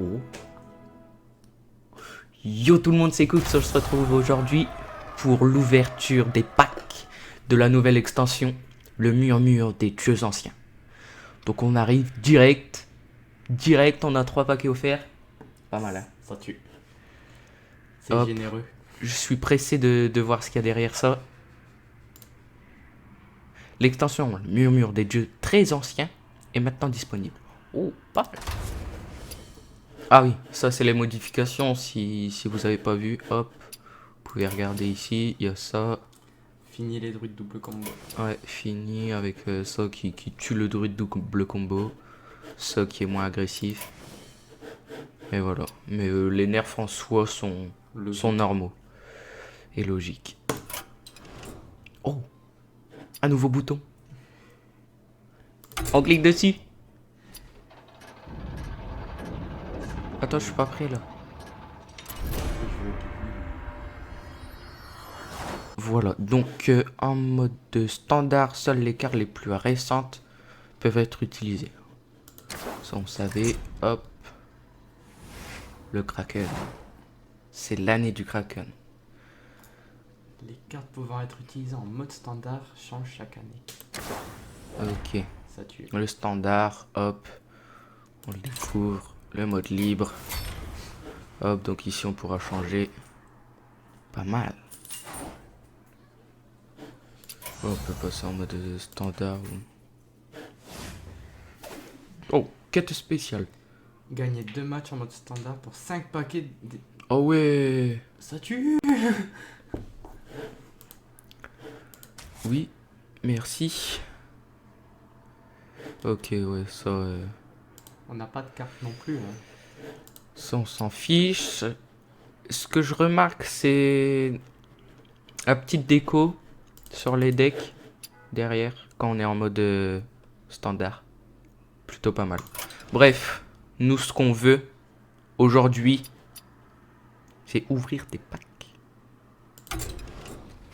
Oh. Yo tout le monde, c'est Cooks, on se retrouve aujourd'hui pour l'ouverture des packs de la nouvelle extension, le murmure des dieux anciens. Donc on arrive direct, on a 3 paquets offerts. Pas mal hein. Ça tue. C'est Hop. généreux. Je suis pressé de voir ce qu'il y a derrière ça. L'extension, le murmure des dieux très anciens, est maintenant disponible. Oh, pas mal. Ah oui, ça c'est les modifications, si vous avez pas vu, hop, vous pouvez regarder ici, il y a ça. Fini les druides double combo. Ouais, fini avec ça qui tue le druide double combo, ça qui est moins agressif. Et voilà, mais les nerfs en soi sont normaux et logiques. Oh, un nouveau bouton. On clique dessus. Attends, je suis pas prêt là. Voilà, donc en mode standard, seules les cartes les plus récentes peuvent être utilisées. Ça on savait, hop. Le Kraken. C'est l'année du Kraken. Les cartes pouvant être utilisées en mode standard changent chaque année. Ok. Ça tue. Le standard, hop. On le découvre. Le mode libre. Hop, donc ici on pourra changer. Pas mal. Oh, on peut passer en mode standard. Oh, quête spéciale. Gagner 2 matchs en mode standard pour 5 paquets. Oh ouais. Ça tue. Oui, merci. Ok, ouais, ça... On n'a pas de carte non plus. Hein. Ça, on s'en fiche. Ce que je remarque, c'est la petite déco sur les decks derrière quand on est en mode standard. Plutôt pas mal. Bref, nous, ce qu'on veut aujourd'hui, c'est ouvrir des packs.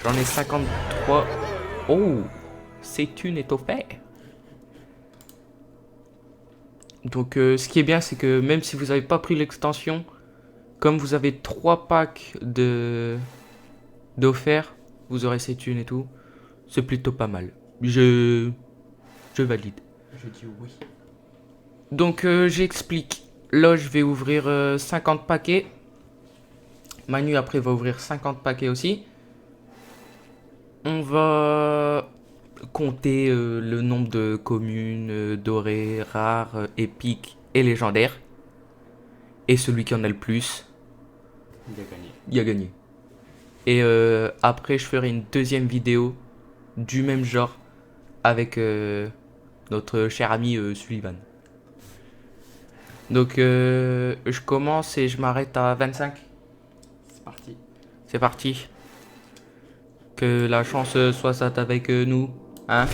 J'en ai 53. Oh, c'est une est offert. Donc ce qui est bien, c'est que même si vous n'avez pas pris l'extension, comme vous avez 3 packs d'offerts, vous aurez ces thunes et tout. C'est plutôt pas mal. Je valide. Je dis oui. Donc j'explique. Là, je vais ouvrir 50 paquets. Manu après va ouvrir 50 paquets aussi. On va compter le nombre de communes, dorées, rares, épiques et légendaires. Et celui qui en a le plus, Il a gagné. il a gagné. Et après, je ferai une deuxième vidéo du même genre avec notre cher ami Sullivan. Donc, je commence et je m'arrête à 25. C'est parti. C'est parti. Que la chance soit avec nous. Hein?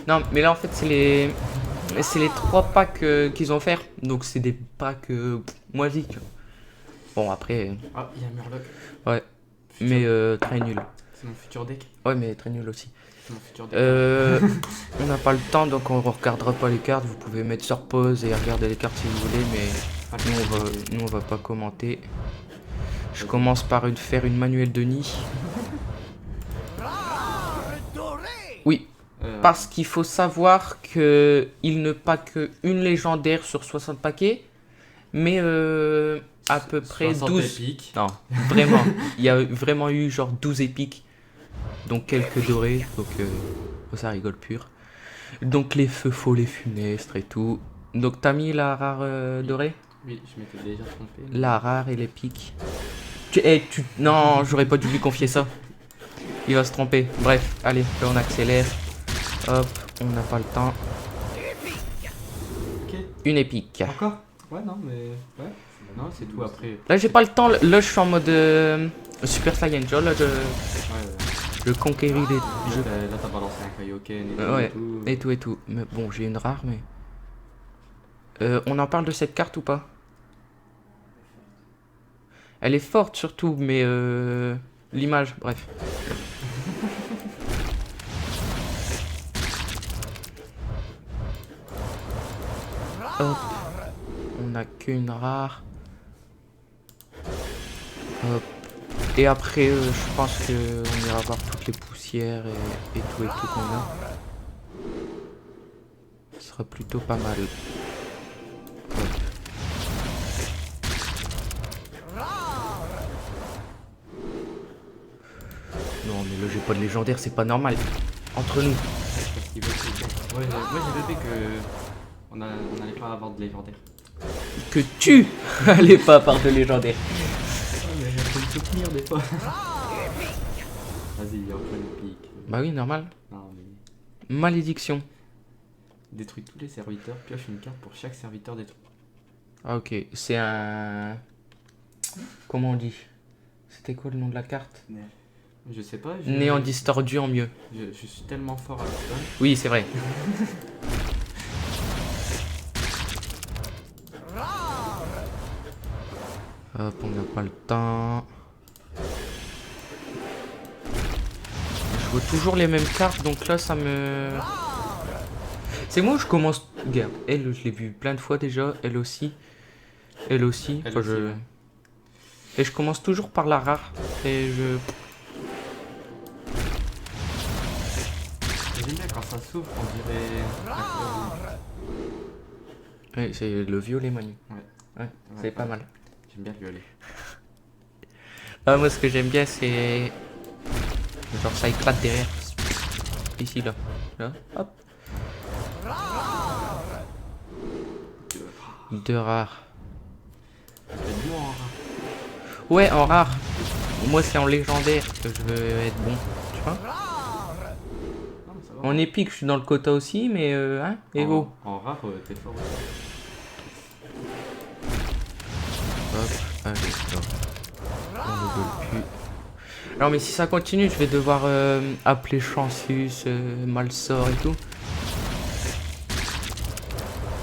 Non, mais là en fait, c'est les 3 packs qu'ils ont fait. Donc, c'est des packs moisis. Tu vois. Bon, après. Ah, il y a Murloc. Ouais. Futur. Mais très nul. C'est mon futur deck. Ouais, mais très nul aussi. C'est mon futur deck. On n'a pas le temps, donc on regardera pas les cartes. Vous pouvez mettre sur pause et regarder les cartes si vous voulez, mais nous on va pas commenter. Je commence par faire une manuelle de nid. Oui, parce qu'il faut savoir que il ne pas que une légendaire sur 60 paquets, mais à peu près 12 épiques. Non, vraiment, il y a vraiment eu genre 12 épiques, donc quelques dorés, donc ça rigole pur. Donc les feux folles, les funestres et tout. Donc t'as mis la rare dorée? Oui, je m'étais déjà trompé. La rare et l'épique. Non, j'aurais pas dû lui confier ça. Il va se tromper. Bref, allez, là on accélère. Hop, on n'a pas le temps. Ok. Une épique. Encore? Ouais, non, mais. Ouais. Non, c'est tout après. Là j'ai pas le temps. Là je suis en mode Super Saiyan. Tu vois, là je conquéris les. Là, t'as balancé un Kaioken Ouais, et tout. et tout. Mais bon, j'ai une rare, mais. On en parle de cette carte ou pas? Elle est forte surtout, mais l'image, bref. Hop. On n'a qu'une rare. Hop. Et après, je pense qu'on ira voir toutes les poussières et tout qu'on a. Ce sera plutôt pas mal. Hop. Non mais là j'ai pas de légendaire, c'est pas normal. Entre nous. Parce qu'il veut se battre. Ouais, moi j'ai rêvé que on n'allait pas avoir de légendaire. Que tu allais pas avoir de légendaire. Ouais, mais faut me soutenir des fois. Vas-y, encore une pique. Bah oui, normal. Non, mais... Malédiction. Détruis tous les serviteurs, pioche une carte pour chaque serviteur détruit. Ah ok, c'est un... Comment on dit? C'était quoi le nom de la carte? Je sais pas. Néant distordu en mieux. Je suis tellement fort à la stun. Oui, c'est vrai. Hop, on n'a pas le temps. Je vois toujours les mêmes cartes, donc là ça me... C'est moi où je commence... Regarde, elle, je l'ai vu plein de fois déjà, elle aussi. Elle aussi. Elle Enfin, aussi, ouais. Et je commence toujours par la rare. Et je... J'aime bien quand ça s'ouvre, on dirait la couleur rouge. Oui, c'est le violet, Manu. Ouais. Ouais, c'est pas mal. J'aime bien le violet. Ah, moi, ce que j'aime bien, c'est... Genre, ça éclate derrière. Ici, là. Là, hop. Deux rares. C'est bon en rare. Ouais, en rare. Moi, c'est en légendaire que je veux être bon. Tu vois? Non, ça va. En épique, je suis dans le quota aussi, mais... hein, et oh. En rare, t'es fort aussi. Hop, allez, stop. On ne veut plus. Alors, mais si ça continue, je vais devoir appeler Chansus, Malsor et tout.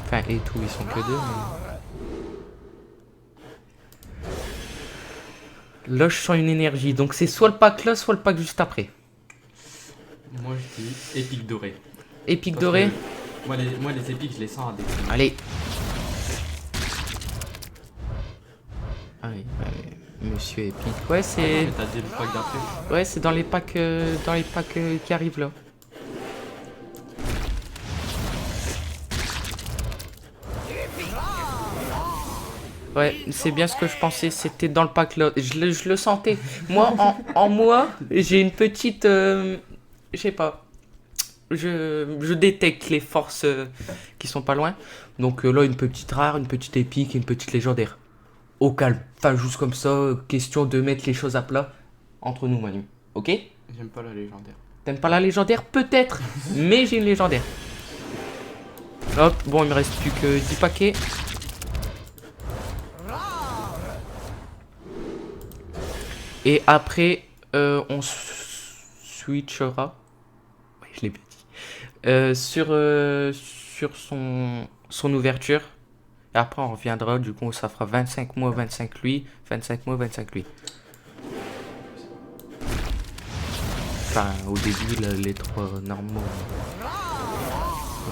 Enfin, et tout, ils sont que deux, mais... Là, je sens une énergie. Donc, c'est soit le pack là, soit le pack juste après. Moi, je dis épique doré. Épique Parce doré. que moi, les épiques, je les sens à des... Allez. Allez, allez. Monsieur épique. Ouais, c'est... mais t'as dit le pack d'après. Ouais, c'est dans les packs, qui arrivent là. Ouais, c'est bien ce que je pensais, c'était dans le pack là. Je le sentais. Moi, en moi, j'ai une petite... je sais pas. Je détecte les forces qui sont pas loin. Donc là, une petite rare, une petite épique et une petite légendaire. Au calme. Enfin, juste comme ça, question de mettre les choses à plat entre nous, Manu. Ok? J'aime pas la légendaire. T'aimes pas la légendaire? Peut-être. Mais j'ai une légendaire. Hop, bon, il me reste plus que 10 paquets. Et après, on switchera. Oui, je l'ai bien dit. Sur son ouverture. Et après, on reviendra. Du coup, ça fera 25 mois, 25 lui. 25 mois, 25 lui. Enfin, au début, là, les trois normaux.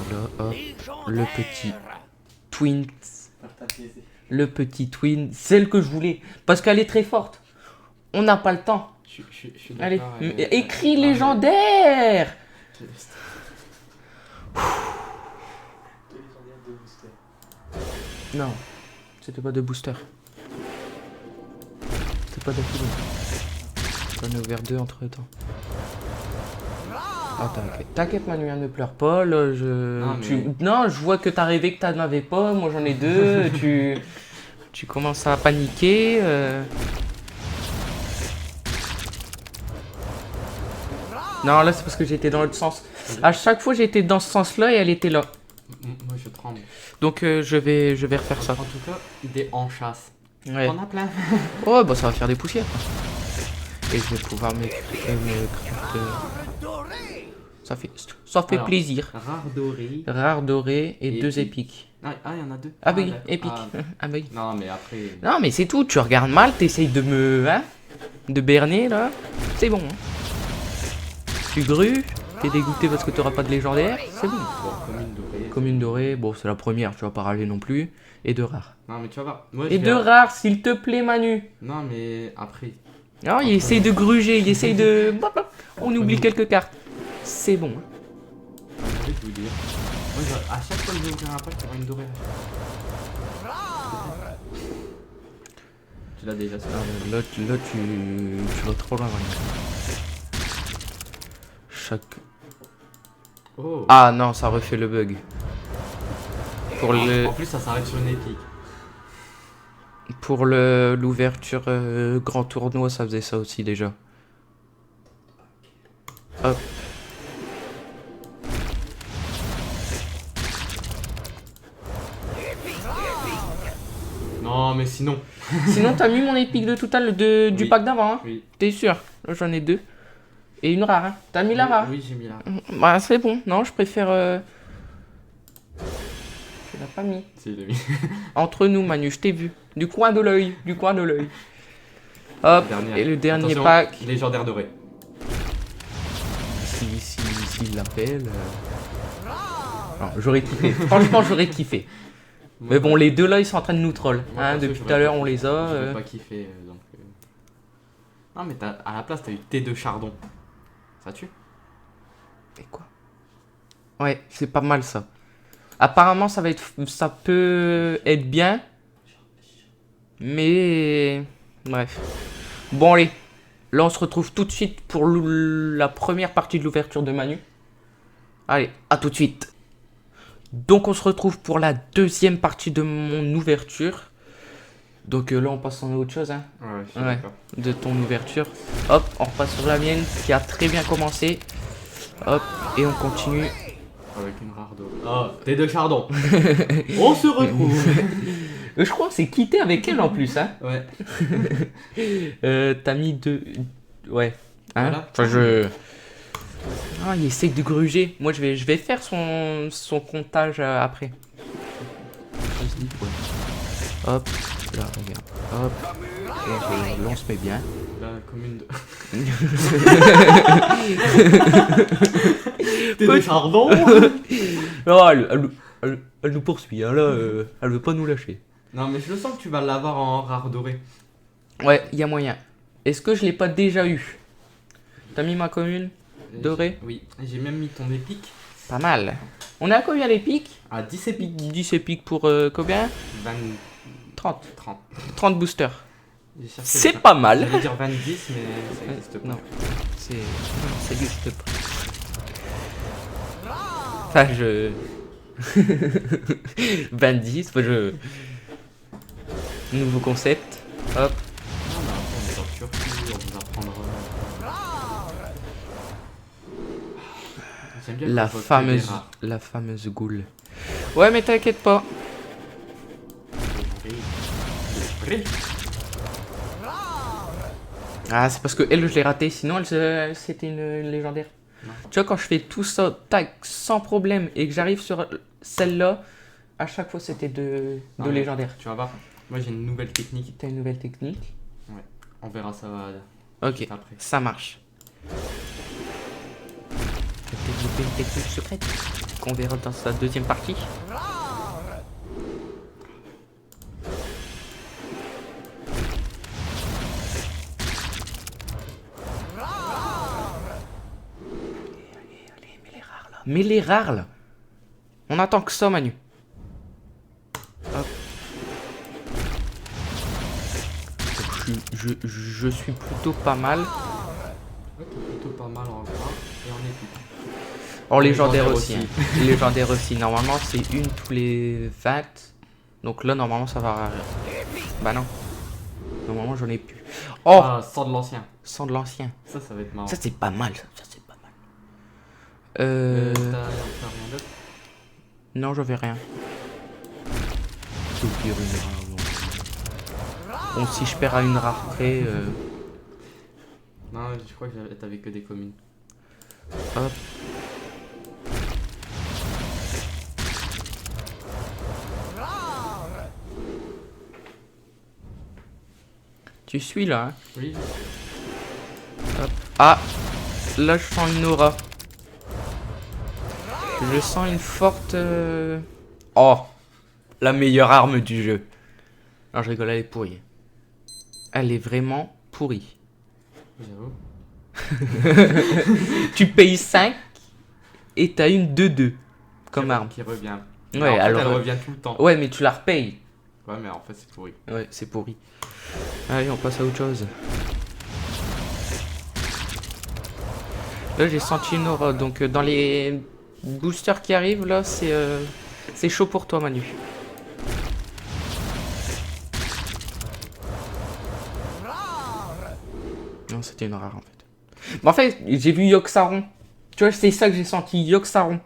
Voilà, hop. Le petit twin. Le petit twin. Celle que je voulais. Parce qu'elle est très forte. On n'a pas le temps. Je suis Allez, d'accord. écris légendaire. Non, c'était pas de booster. C'était pas d'affilée. J'en ai ouvert deux entre temps. Ah, t'inquiète Manu, ne pleure pas. Là, non, je vois que t'as rêvé que t'en avais pas. Moi j'en ai deux. tu commences à paniquer. Non, là c'est parce que j'étais dans l'autre sens. À chaque fois j'étais dans ce sens-là et elle était là. Moi je tremble. Donc je vais refaire ça. En tout cas, des en chasse. Ouais. On a plein. Oh bah ça va faire des poussières. Et je vais pouvoir mettre ça fait Alors, plaisir. Rare doré. Rare doré et deux épiques. Ah, il y en a deux. Ah oui, d'accord. épique. Ah, Ah oui. non, mais après. Non mais c'est tout, tu regardes mal, t'essayes de me... Hein, de berner là. C'est bon. Hein. Tu grues. T'es dégoûté parce que t'auras pas de légendaire? C'est bon. Bon, commune dorée. Commune dorée, bon, c'est la première, tu vas pas râler non plus. Et deux rares. Non, mais tu vas voir. Moi, Et deux rares, s'il te plaît, Manu. Non, mais après. Non, il essaye de gruger, il essaye de... On oublie quelques cartes. C'est bon. J'ai envie de vous dire. Moi, à chaque fois que je vais ouvrir un pack, il y aura une dorée. Tu l'as déjà, ça. Là, tu vas trop loin, Manu. Chaque... Oh. Ah non, ça refait le bug. Pour le... En plus, ça s'arrête sur une épique. Pour l'ouverture grand tournoi, ça faisait ça aussi déjà. Hop. Non, mais sinon. Sinon, t'as mis mon épique de total du Oui. pack d'avant, hein? Oui. T'es sûr? Là, j'en ai deux. Et une rare, hein? T'as mis la rare? Oui, j'ai mis la rare. Bah, c'est bon. Non, je préfère... Tu l'as pas mis. Si, il est mis. Entre nous, Manu, je t'ai vu. Du coin de l'œil. Du coin de l'œil. Hop. Et le dernier Attention, pack. légendaire doré. S'il l'appelle... Non, j'aurais kiffé. Franchement, j'aurais kiffé. Mais bon, les deux là, ils sont en train de nous troll. Moi, Hein, perso, depuis j'aurais tout à l'heure, pas on kiffé. les a. J'aurais pas kiffé, donc... Non, mais à la place, t'as eu T2 Chardon. Ça tue? Et quoi? Ouais, c'est pas mal ça. Apparemment, ça peut être bien. Mais... Bref. Bon, allez. Là, on se retrouve tout de suite pour la première partie de l'ouverture de Manu. Allez, à tout de suite. Donc, on se retrouve pour la deuxième partie de mon ouverture. Donc là, on passe en autre chose, hein. Ouais, je suis Ouais. d'accord. De ton ouverture. Hop, on repasse sur la mienne qui a très bien commencé. Hop, et on continue. Avec une rare dorée. Oh, T2 Chardon. On se retrouve. Je crois que c'est quitté avec elle en plus, hein. Ouais. T'as mis deux... Ouais. Hein, Voilà. enfin, Ah, il essaye de gruger. Moi, je vais faire son comptage après. Vas-y, ouais. Hop, là, regarde. Hop. Là, on se met bien. La commune de... Petit- T2 Chardon. Oh, elle nous poursuit, hein, là. Elle veut pas nous lâcher. Non, mais je le sens que tu vas l'avoir en rare doré. Ouais, il y a moyen. Est-ce que je l'ai pas déjà eu? T'as mis ma commune dorée? Oui, j'ai même mis ton épique Pas mal. On est à combien l'épique? à 10 épiques. 10 épiques pour combien? 20... 30. 30. 30 boosters. J'ai cherché C'est le- pas mal. J'allais dire 20, 10, mais ça existe pas. Non, c'est juste pas. Enfin, je... 20-10, enfin, Nouveau concept. Hop. Ah, bah, après, on est en Turquie, on vous apprendra. J'aime bien La quand je vois que des fameuse... rares. La fameuse goule. Ouais, mais t'inquiète pas. Vrai. Ah, c'est parce que elle, je l'ai raté. Sinon, c'était une légendaire. Non. Tu vois, quand je fais tout ça, tac, sans problème, et que j'arrive sur celle-là, à chaque fois, c'était de Ah ouais. légendaire. Tu vas voir, moi j'ai une nouvelle technique. T'as une nouvelle technique? On verra ça Ok, juste après. ça marche. T'as développé une technique secrète qu'on verra dans sa deuxième partie. Allez, mets les rares là. Mets les rares là. On attend que ça, Manu. Hop. Donc, je suis plutôt pas mal. Ouais, t'es plutôt pas mal en gras et en épique. En légendaire Légendaire aussi. Hein. Légendaire aussi. Normalement, c'est une tous les 20. Donc là, normalement, ça va. Bah non. Normalement, j'en ai plus. Oh, Ah, sans de l'ancien. sans de l'ancien. Ça va être marrant. Ça, c'est pas mal. Ça, c'est pas mal. T'as rien d'autre? Non, je vais rien. Au pire, une rare. Bon, si je perds à une rare près. Non, je crois que t'avais que des communes. Hop. Tu suis là, hein? Oui. Hop. Ah, là je sens une aura. Je sens une forte... Oh, la meilleure arme du jeu. Non, je rigole, elle est pourrie. Elle est vraiment pourrie. J'avoue. Tu payes 5 et t'as une 2-2 comme arme. Qui revient. Ouais, Mais en fait, alors, elle revient tout le temps. Ouais, mais tu la repayes. Ouais, mais en fait, c'est pourri. Ouais, c'est pourri. Allez, on passe à autre chose. Là, j'ai senti une aura. Donc, dans les boosters qui arrivent, là, c'est chaud pour toi, Manu. Non, c'était une rare, en fait. Mais en fait, j'ai vu Yogg-Saron. Tu vois, c'est ça que j'ai senti, Yogg-Saron.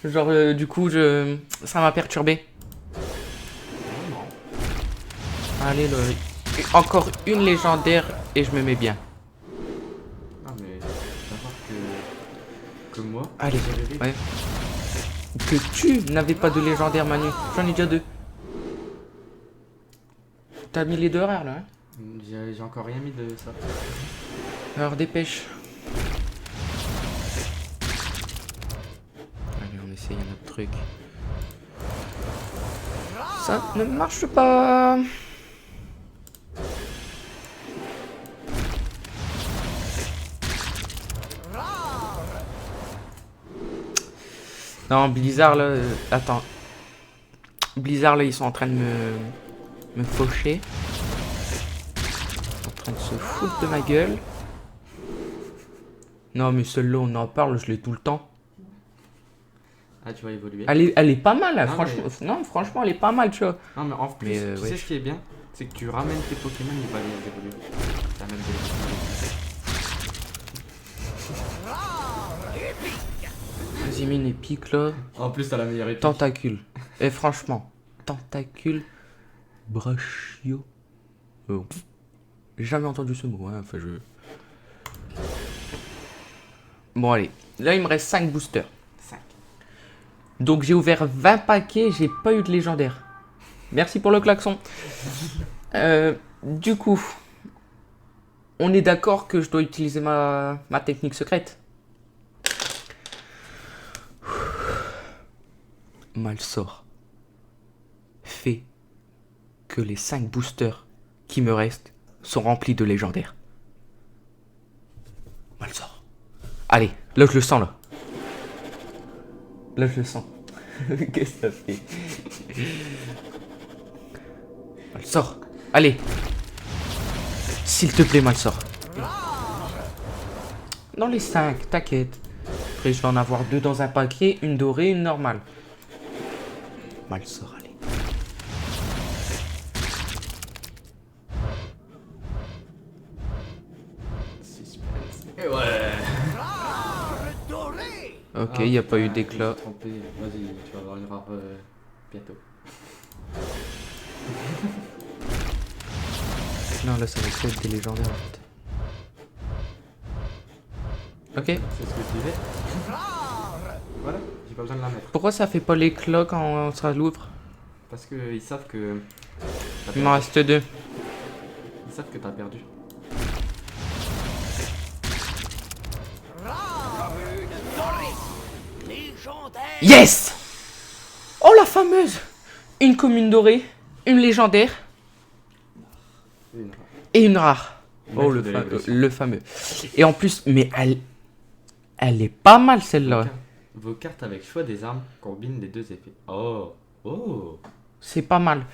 Genre, du coup, ça m'a perturbé. Allez, là. Encore une légendaire et je me mets bien. Ah, mais savoir que moi, Allez, j'ai rêvé. ouais. Que tu n'avais pas de légendaire, Manu. J'en ai déjà 2. T'as mis les 2 rares, là, hein? J'ai encore rien mis de ça. Alors, dépêche. Allez, on essaye un autre truc. Ça ne marche pas. Non, Blizzard, là... attends. Blizzard, là, ils sont en train de me faucher. Ils sont en train de se foutre de ma gueule. Non, mais celle-là, on en parle, je l'ai tout le temps. Ah, tu vas évoluer. Elle est pas mal, là, Non, franchement. Non, franchement, elle est pas mal, tu vois. Non, mais en plus, Mais, tu ouais. sais ce qui est bien, c'est que tu ramènes tes Pokémon, ils vont les évoluer. Ça même Vas-y, mine épique, là. En plus, t'as la meilleure épée. Tentacule. Et franchement, tentacule. Brachio. J'ai jamais entendu ce mot, hein. Enfin, je... Bon, allez. Là, il me reste 5 boosters. 5. Donc, j'ai ouvert 20 paquets, j'ai pas eu de légendaire. Merci pour le klaxon. Du coup, on est d'accord que je dois utiliser ma technique secrète. Malsort fait que les 5 boosters qui me restent sont remplis de légendaires. Malsort. Allez, là je le sens là. Là je le sens. Qu'est-ce que ça fait? Malsort. Allez. S'il te plaît, Malsort. Dans les 5, t'inquiète. Après je vais en avoir 2 dans un paquet, une dorée, une normale. Malsort, allez. Suspense. Et ouais. Ok, il n'y a pas eu d'éclat. Trompé. Vas-y, tu vas avoir une rare bientôt. Non, là ça va être des légendaires en fait. Ok. C'est ce que je disais. Voilà, j'ai pas besoin de la mettre. Pourquoi ça fait pas l'éclat quand ça l'ouvre? Parce qu'ils savent que. Il m'en reste 2. Ils savent que t'as perdu. Yes! Oh la fameuse! Une commune dorée, une légendaire Une rare. et une rare. Oh Maître de l'évolution. le fameux. Et en plus, mais elle est pas mal celle-là. Vos cartes avec choix des armes combinent les deux effets. Oh! Oh! C'est pas mal.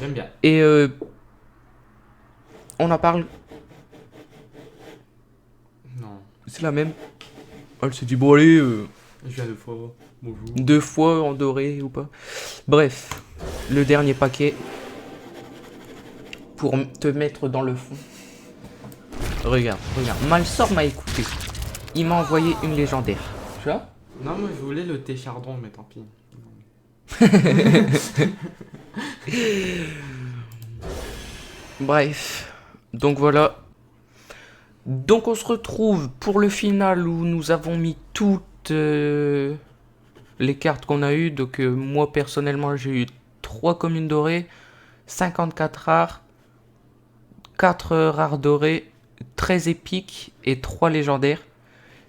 J'aime bien. Et on en parle. Non. C'est la même. Elle se dit bon allez, Je viens 2 fois. Bonjour. 2 fois en doré ou pas. Bref, le dernier paquet pour te mettre dans le fond. Regarde, regarde. Malsort m'a écouté. Il m'a envoyé une légendaire. Tu vois? Non, moi je voulais le thé chardon, mais tant pis. Bref. Donc voilà. Donc on se retrouve pour le final où nous avons mis toutes les cartes qu'on a eues. Donc moi personnellement j'ai eu 3 communes dorées, 54 rares, 4 rares dorées, 13 épiques et 3 légendaires.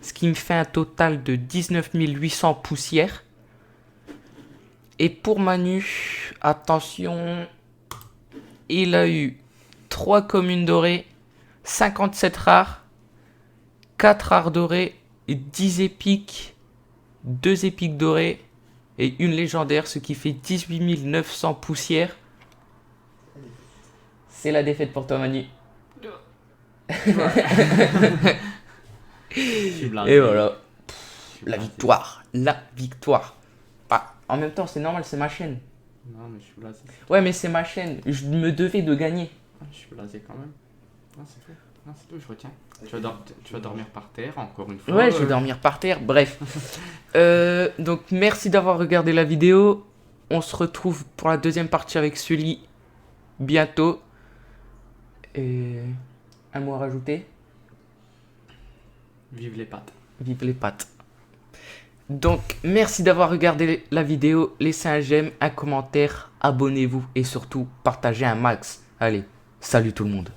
Ce qui me fait un total de 19 800 poussières. Et pour Manu, attention, il a eu 3 communes dorées, 57 rares, 4 rares dorées, 10 épiques, 2 épiques dorées et une légendaire, ce qui fait 18 900 poussières. C'est la défaite pour toi, Manu. Et voilà, la victoire, la victoire. Ah, en même temps, c'est normal, c'est ma chaîne. Non, mais je suis blasé. Ouais, mais c'est ma chaîne, je me devais de gagner. Je suis blasé quand même. Non, c'est tout. Non, c'est tout, je retiens. Tu vas dormir par terre, encore une fois. Ouais, je vais dormir par terre, bref. Donc, merci d'avoir regardé la vidéo. On se retrouve pour la deuxième partie avec Sully bientôt. Et un mot à rajouter? Vive les pattes. Vive les pattes. Donc, merci d'avoir regardé la vidéo. Laissez un j'aime, un commentaire, abonnez-vous et surtout, partagez un max. Allez, salut tout le monde.